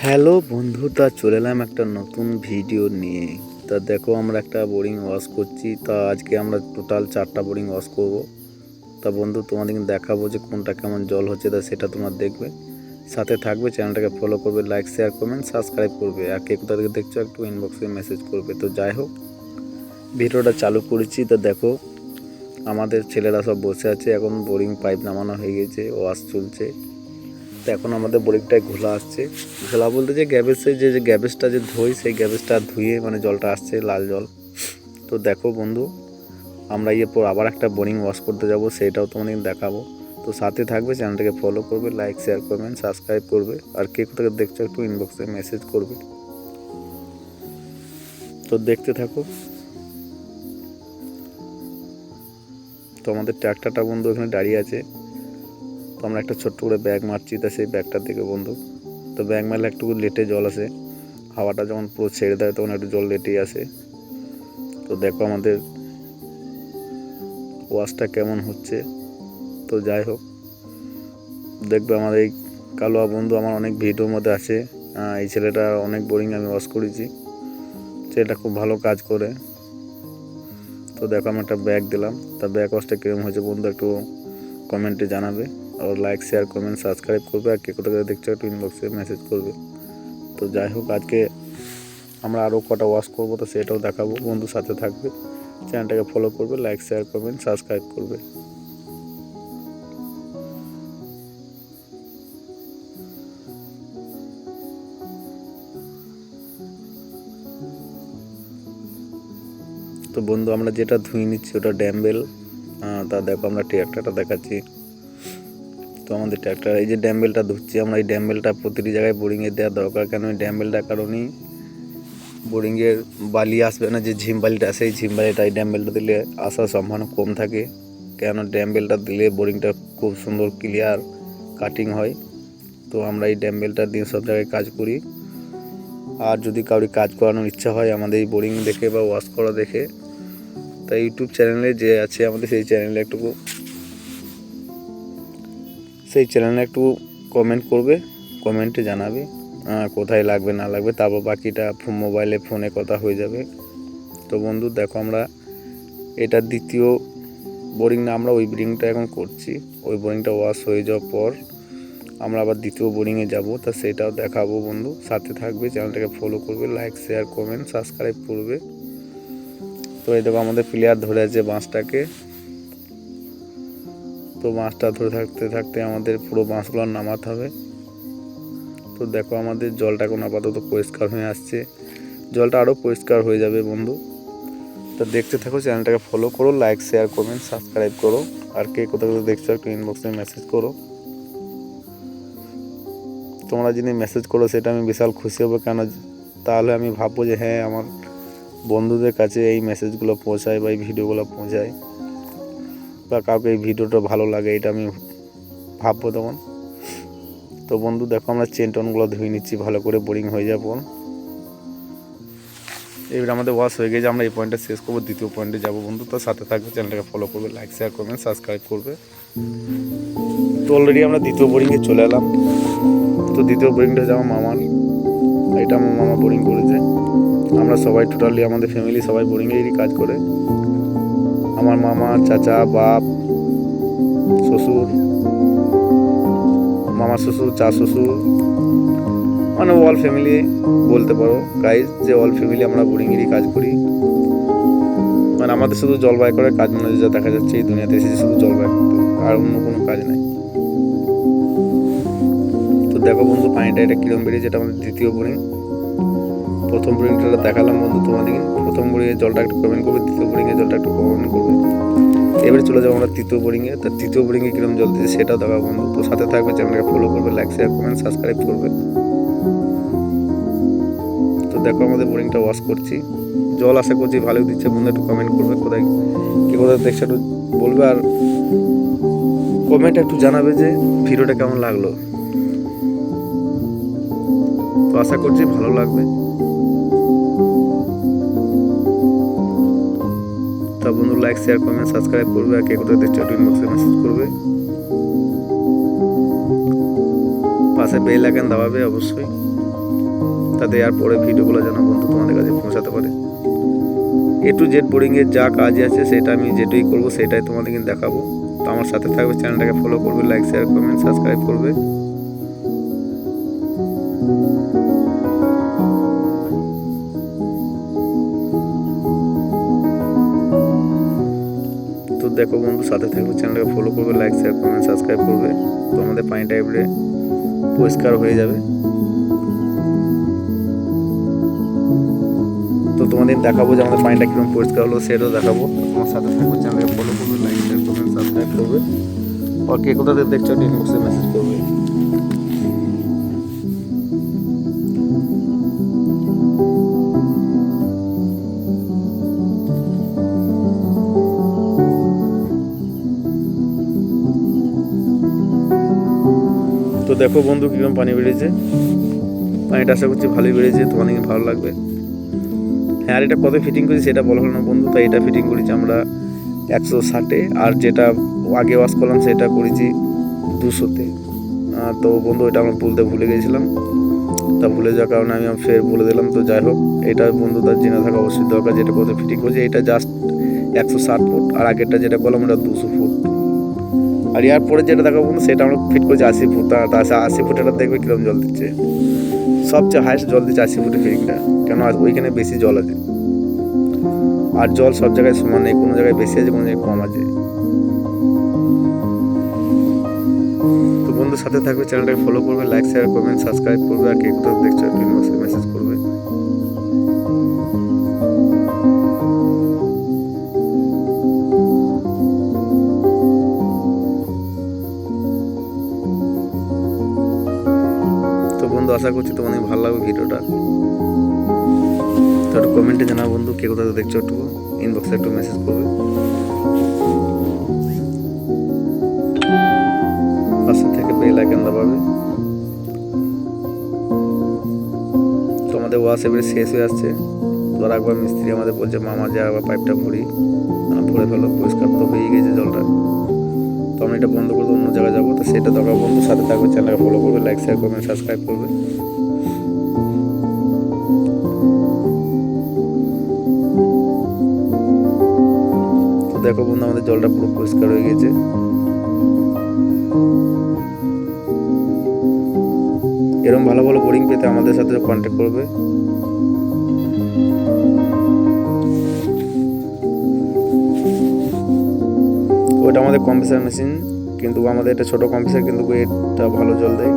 Hello বন্ধুটা, চলে এলাম একটা নতুন ভিডিও নিয়ে। তা দেখো, আমরা একটা বোরিং ওয়াশ করছি। তা আজকে আমরা টোটাল 4টা বোরিং ওয়াশ করব। তা বন্ধু, তোমাদেরকে দেখাবো যে কোনটা কেমন জল হচ্ছে, তা সেটা তোমরা দেখবে, সাথে থাকবে, চ্যানেলটাকে ফলো করবে, লাইক শেয়ার কমেন্ট সাবস্ক্রাইব করবে, আর কে কোথা থেকে দেখছো একটু ইনবক্সে মেসেজ করবে। তো যাই হোক, ভিডিওটা চালু করেছি। তা দেখো, আমাদের ছেলেরা সব বসে আছে, এখন বোরিং পাইপ নামানো হয়ে গেছে, ওয়াশ চলছে। তো এখন আমাদের বোরিংটায় ঘোলা আসছে। ঘোলা বলতে যে গ্যাবেসে যে গ্যাবেসটা যে ধুই, সেই গ্যাবেসটা ধুয়ে মানে জলটা আসছে লাল জল। তো দেখো বন্ধু, আমরা এরপর আবার একটা বোরিং ওয়াশ করতে যাব, সেটাও তোমাদের দেখাবো। তো সাথে থাকবে, চ্যানেলটাকে ফলো করবে, লাইক শেয়ার করবেন সাবস্ক্রাইব করবে, আর কে কোথাও দেখছো একটু ইনবক্সে মেসেজ করবে। তো দেখতে থাকো। তো আমাদের ট্র্যাক্টরটা বন্ধু এখানে দাঁড়িয়ে আছে। তো আমরা একটা ছোট্ট করে ব্যাগ মারছি, তা সেই ব্যাগটার দিকে বন্ধু। তো ব্যাগ মারলে একটু লেটে জল আসে, হাওয়াটা যখন পুরো ছেড়ে দেয় তখন একটু জল লেটেই আসে। তো দেখো আমাদের ওয়াশটা কেমন হচ্ছে। তো যাই হোক, দেখবে আমাদের এই কালোয়া বন্ধু আমার অনেক ভিডিওর মধ্যে আছে। এই ছেলেটা অনেক বোরিং আমি ওয়াশ করেছি, ছেলেটা খুব ভালো কাজ করে। তো দেখো, আমি একটা ব্যাগ দিলাম। তা ব্যাগ ওয়াশটা কীরকম হয়েছে বন্ধু একটু কমেন্টে জানাবে, আর লাইক শেয়ার কমেন্ট সাবস্ক্রাইব করবে, আর কে কোথাও দেখছো একটু ইনবক্সে মেসেজ করবে। তো যাই হোক, আজকে আমরা আরও কটা ওয়াশ করবো, তো সেটাও দেখাবো। বন্ধু সাথে থাকবে, চ্যানেলটাকে ফলো করবে, লাইক শেয়ার করবেন সাবস্ক্রাইব করবে। তো বন্ধু, আমরা যেটা ধুয়ে নিচ্ছি ওটা ড্যাম্বেল। তা দেখো, আমরা ট্র্যাক্টরটা দেখাচ্ছি। তো আমাদের ট্র্যাক্টর এই যে ড্যাম্বেলটা ধুচ্ছি আমরা, এই ড্যাম্বেলটা প্রতিটি জায়গায় বোরিংয়ে দেওয়া দরকার। কেন এই ড্যাম্বেলটার কারণেই বোরিংয়ের বালি আসবে না, যে ঝিম বালিটা, সেই ঝিম বালিটা এই ড্যাম্বেলটা দিলে আসার সম্ভাবনা কম থাকে। কেন ড্যাম্বেলটা দিলে বোরিংটা খুব সুন্দর ক্লিয়ার কাটিং হয়। তো আমরা এই ড্যাম্বেলটা দিয়ে সব জায়গায় কাজ করি। আর যদি কারোর কাজ করানোর ইচ্ছা হয় আমাদের এই বোরিং দেখে বা ওয়াশ করা দেখে, তাই ইউটিউব চ্যানেলে যে আছে আমাদের, সেই চ্যানেলে একটু কমেন্ট করবে, কমেন্টে জানাবে কোথায় লাগবে না লাগবে, তারপর বাকিটা মোবাইলে ফোনে কথা হয়ে যাবে। তো বন্ধু দেখো, আমরা এটা দ্বিতীয় বোরিং না, আমরা ওই বোরিংটা এখন করছি। ওই বোরিংটা ওয়াশ হয়ে যাওয়ার পর আমরা আবার দ্বিতীয় বোরিংয়ে যাব, তা সেটাও দেখাবো। বন্ধু সাথে থাকবে, চ্যানেলটাকে ফলো করবে, লাইক শেয়ার কমেন্ট সাবস্ক্রাইব করবে। তো এই দেখো, আমাদের প্লেয়ার ধরে আছে বাঁশটাকে। তো বাঁশটা ধরে থাকতে থাকতে আমাদের পুরো বাঁশগুলো নামাতে হবে। তো দেখো, আমাদের জলটা এখন আপাতত পরিষ্কার হয়ে আসছে, জলটা আরও পরিষ্কার হয়ে যাবে বন্ধু। তো দেখতে থাকো, চ্যানেলটাকে ফলো করো, লাইক শেয়ার কমেন্ট সাবস্ক্রাইব করো, আর কে কোথাও দেখছো একটু ইনবক্সে মেসেজ করো। তোমরা যদি মেসেজ করো সেটা আমি বিশাল খুশি হবো, কেন তাহলে আমি ভাববো যে হ্যাঁ, আমার বন্ধুদের কাছে এই মেসেজগুলো পৌঁছায় বা এই ভিডিওগুলো পৌঁছায়, বা কাউকে এই ভিডিওটা ভালো লাগে, এটা আমি ভাববো তখন। তো বন্ধু দেখো, আমরা চেন টেনগুলো ধুয়ে নিচ্ছি ভালো করে, বোরিং হয়ে যাওয়ার পর। এবার আমাদের ওয়াশ হয়ে গেছে, আমরা এই পয়েন্টটা শেষ করবো, দ্বিতীয় পয়েন্টে যাবো বন্ধু। তো সাথে থাকবে, চ্যানেলটাকে ফলো করবে, লাইক শেয়ার করবেন সাবস্ক্রাইব করবে। তো অলরেডি আমরা দ্বিতীয় বোরিংয়ে চলে এলাম। তো দ্বিতীয় বোরিংটা হচ্ছে আমার মামার, এটা আমার মামা বোরিং করেছে। আমরা সবাই টোটালি আমাদের ফ্যামিলি সবাই বোরিংয়েরই কাজ করে। আমার মামা, চাচা, বাপ, শ্বশুর, মামা শ্বশুর, চা শ্বশুর, মানে অল ফ্যামিলি বলতে পারো গাইজ, যে অল ফ্যামিলি আমরা বোরিংয়েরই কাজ করি। মানে আমাদের শুধু জলবায়ু করার কাজ মনে হয়, যা দেখা যাচ্ছে এই দুনিয়াতে এসেছে শুধু জলবায়ু করতে, আর অন্য কোনো কাজ নাই। তো দেখো বন্ধু, পানিটা এটা কিরম বেরিয়েছে, এটা আমাদের দ্বিতীয় বোরিং। প্রথম বোরিংটা দেখালাম বন্ধু তোমাদেরকে, প্রথম বোরিংয়ে জলটা একটু কমেন্ট করবে, দ্বিতীয় বোরিংয়ে জলটা একটু কমেন্ট করবে। এবারে চলে যাবো আমরা তৃতীয় বোরিংয়ে। তার তৃতীয় বোরিংয়ে কিরম জল দিয়েছে সেটাও দেখাবো বন্ধু। তো সাথে থাকবে, চ্যানেলকে ফলো করবে, লাইক শেয়ার কমেন্ট সাবস্ক্রাইব করবে। তো দেখো, আমাদের বোরিংটা ওয়াশ করছি, জল আশা করছি ভালোই দিচ্ছে বন্ধু। একটু কমেন্ট করবে, কোথায় কী কোথায় দেখছে একটু বলবে, আর কমেন্টে একটু জানাবে যে ভিডিওটা কেমন লাগলো। তো আশা করছি ভালো লাগবে। তা বন্ধু, লাইক শেয়ার কমেন্ট সাবস্ক্রাইব করবে, আর কে কোথায় দেখছো একটু ইনবক্সে মেসেজ করবে। পাশে বেল আইকন দাবাবে অবশ্যই। তাতে আর পরে ভিডিওগুলো যেন বন্ধু তোমাদের কাছে পৌঁছাতে পারে। A to Z বোরিংয়ের যা কাজ আছে সেটা আমি যেটাই করবো সেটাই তোমাদেরকে দেখাবো। তো আমার সাথে থাকবে, চ্যানেলটাকে ফলো করবে, লাইক শেয়ার কমেন্ট সাবস্ক্রাইব করবে। তো দেখো বন্ধু, সাথে থাকবে, চ্যানেলটাকে ফলো করবে, লাইক শেয়ার কমেন্ট সাবস্ক্রাইব করবে। তো আমাদের পানিটা এবারে পরিষ্কার হয়ে যাবে। তো তোমাদের দেখাবো যে আমাদের পানিটা কীরকম পরিষ্কার হলো সেটাও দেখাবো। তোমার সাথে থাকবে, চ্যানেলকে ফলো করবে, লাইক শেয়ার কমেন্ট সাবস্ক্রাইব করবে। আর কে কোথা থেকে দেখছো ইনবক্সে মেসেজ করবে। তো দেখো বন্ধু কীরকম পানি বেরিয়েছে। পানিটা আশা করছি ভালোই বেরিয়েছে, তোমাদের ভালো লাগবে। হ্যাঁ, আর এটা কত ফিটিং করেছি সেটা বলা হলো না বন্ধু। তাই এটা ফিটিং করেছি আমরা 160-এ, আর যেটা আগে ওয়াশ করলাম সেটা করেছি 200-তে। তো বন্ধু এটা আমরা বলতে ভুলে গেছিলাম, তা ভুলে যাওয়ার কারণে আমি ফের বলে দিলাম। তো যাই হোক, এটা বন্ধু তার জেনে থাকা অবশ্যই দরকার যেটা কত ফিটিং করছে। এটা জাস্ট 160 ফুট, আর আগেরটা যেটা বললাম ওটা 200 ফুট। আর ইয়ার পরে যেটা দেখাবো বন্ধু সেটা আমরা ফিট করছি 80 ফুট। তা 80 ফুট এটা দেখবে কীরকম জল দিচ্ছে। সবচেয়ে হাইস্ট জল দিচ্ছে 80 ফুটের ফিটিংটা, কেন ওইখানে বেশি জল আছে। আর জল সব জায়গায় সমান নেই, কোনো জায়গায় বেশি আছে, কোনো জায়গায় কম আছে। তো বন্ধুর সাথে থাকবে, চ্যানেলটাকে ফলো করবে, লাইক শেয়ার কমেন্ট সাবস্ক্রাইব করবে। আর কে কোথাও দেখছো একটু ইনবক্সে মেসেজ করবে। তো বন্ধু আশা করছি তোমাদের ভালো লাগবে ভিডিওটা। তো একটু কমেন্টে জানাও বন্ধু কে কোথাও দেখছো, একটু ইনবক্সে একটু মেসেজ করবে। পাশে থেকে বেল আইকন দাবাবে। তো আমাদের ওয়াশ এবারে শেষ হয়ে আসছে। তো আর একবার মিস্ত্রি আমাদের বলছে মামা যা আবার পাইপটা ভরে ফেলো, পরিষ্কার তো হয়ে গেছে জলটা। তো আমরা এটা বন্ধ করে অন্য জায়গায় যাবো। তো সেটা দরকার বন্ধু, সাথে থাকবে, চ্যানেলকে ফলো করবে, লাইক শেয়ার করবেন, সাবস্ক্রাইব করবে। তো দেখো বন্ধু আমাদের জলটা পুরো পরিষ্কার হয়ে গেছে। এরকম ভালো ভালো বোরিং পেতে আমাদের সাথে কন্ট্যাক্ট করবে। ওটা আমাদের কম্প্রেসার মেশিন, কিন্তু আমাদের এটা ছোটো কম্প্রেসার, কিন্তু এটা ভালো জল দেয়।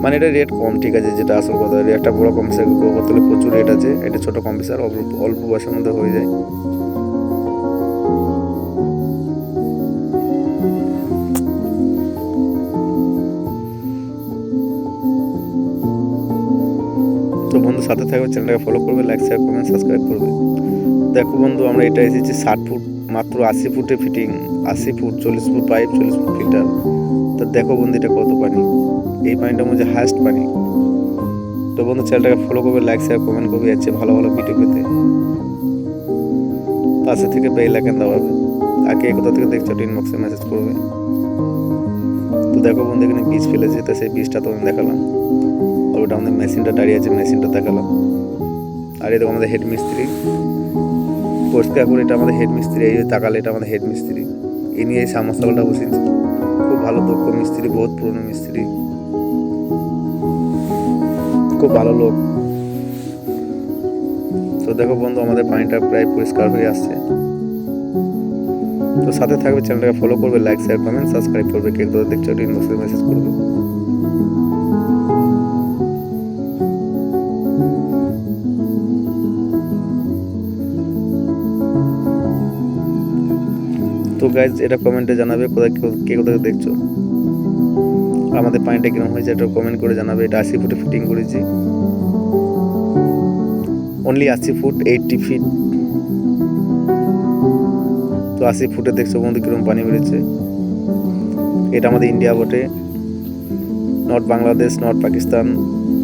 মানে এটা রেট কম, ঠিক আছে, যেটা আসল কথা। একটা বড়ো কম্প্রেসার করতে হলে প্রচুর রেট আছে। এটা ছোটো কম্প্রেসার, অল্প বয়সের মধ্যে হয়ে যায়। তো বন্ধু সাথে থাকবে, চ্যানেলটাকে ফলো করবে, লাইক শেয়ার কমেন্ট সাবস্ক্রাইব করবে। দেখো বন্ধু আমরা এটা এসেছি 60 ফুট, মাত্র 80 ফুটে fitting. 80 foot, 40 foot pipe, 40 foot filter. তো দেখো বন্ধু এটা কত পানি, এই পানিটার মধ্যে হাইস্ট পানি। তো বন্ধু চ্যানেলটাকে ফলো করবে, লাইক শেয়ার কমেন্ট করবে, যাচ্ছে ভালো ভালো ভিডিও পেতে। পাশে থেকে বেল আইকন দাবাবে। আর কে কোথা থেকে দেখছো ইনবক্সে মেসেজ করবে। তো দেখো বন্ধু এখানে বীজ ফেলেছে, তো সেই বীজটা তোমাদের দেখালাম। আর ওটা আমাদের মেশিনটা দাঁড়িয়ে আছে, মেশিনটা দেখালাম। আর এই দেখো আমাদের হেড মিস্ত্রি পরিষ্কার করে, এটা আমাদের হেড মিস্ত্রি। এই তাকালে এটা আমাদের হেড মিস্ত্রি, এই নিয়ে এই সাবমার্সিবলটা বসিয়েছে। খুব ভালো দক্ষ মিস্ত্রি, বহুত পুরনো মিস্ত্রি, খুব ভালো লোক। তো দেখো বন্ধু আমাদের পানিটা প্রায় পরিষ্কার হয়ে আসছে। তো সাথে থাকবে, চ্যানেলটাকে ফলো করবে, লাইক শেয়ার কমেন্ট সাবস্ক্রাইব করবে। কিন্তু দেখছো ইনবক্সে মেসেজ করবে। তো গাইজ এটা কমেন্টে জানাবে কে কোথায় দেখছো, আমাদের পানিটা কিরকম হয়েছে এটা কমেন্ট করে জানাবে। এটা 80 ফুটে ফিটিং করেছি, অনলি 80 ফুট, 80 ফিট। তো 80 ফুটে দেখছো বন্ধু কিরকম পানি বেরোচ্ছে। এটা আমাদের ইন্ডিয়া বটে, not Bangladesh, not Pakistan,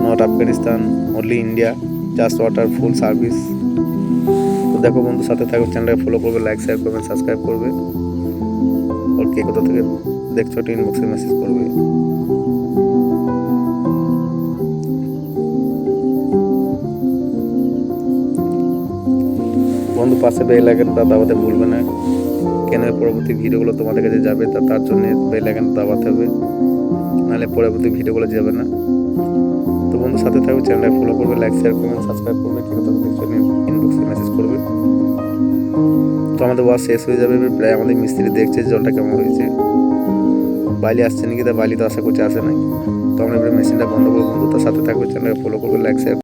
not Afghanistan, only India, just water, full service. তো দেখো বন্ধু সাথে থাকবে, চ্যানেলটাকে ফলো করবে, লাইক শেয়ার করবেন, সাবস্ক্রাইব করবে। আর কে কোথা থেকে দেখছো ইনবক্সে মেসেজ করবে। বন্ধু পাশে বেল আইকনটা দাবাতে ভুলবে না, কেন পরবর্তী ভিডিওগুলো তোমাদের কাছে যাবে, তার জন্য বেল আইকন দাবাতে হবে, নাহলে পরবর্তী ভিডিওগুলো যাবে না। তো বন্ধু সাথে থাকবে, চ্যানেলটা ফলো করবে, লাইক শেয়ার করবে, সাবস্ক্রাইব করবে, কেউ তাদের দেখছো ইনবক্সে মেসেজ করবে। তো আমাদের ওয়াশ শেষ হয়ে যাবে প্রায়, আমাদের মিস্ত্রি দেখছে জলটা কেমন হয়েছে, বালি আসছে নাকি, তা বালি তো আশা করছি আসে নাই। তো আমরা এবারে মেশিনটা বন্ধ করবো বন্ধু, তার সাথে থাকবে, চ্যানেলটা ফলো করবে, লাইক শেয়ার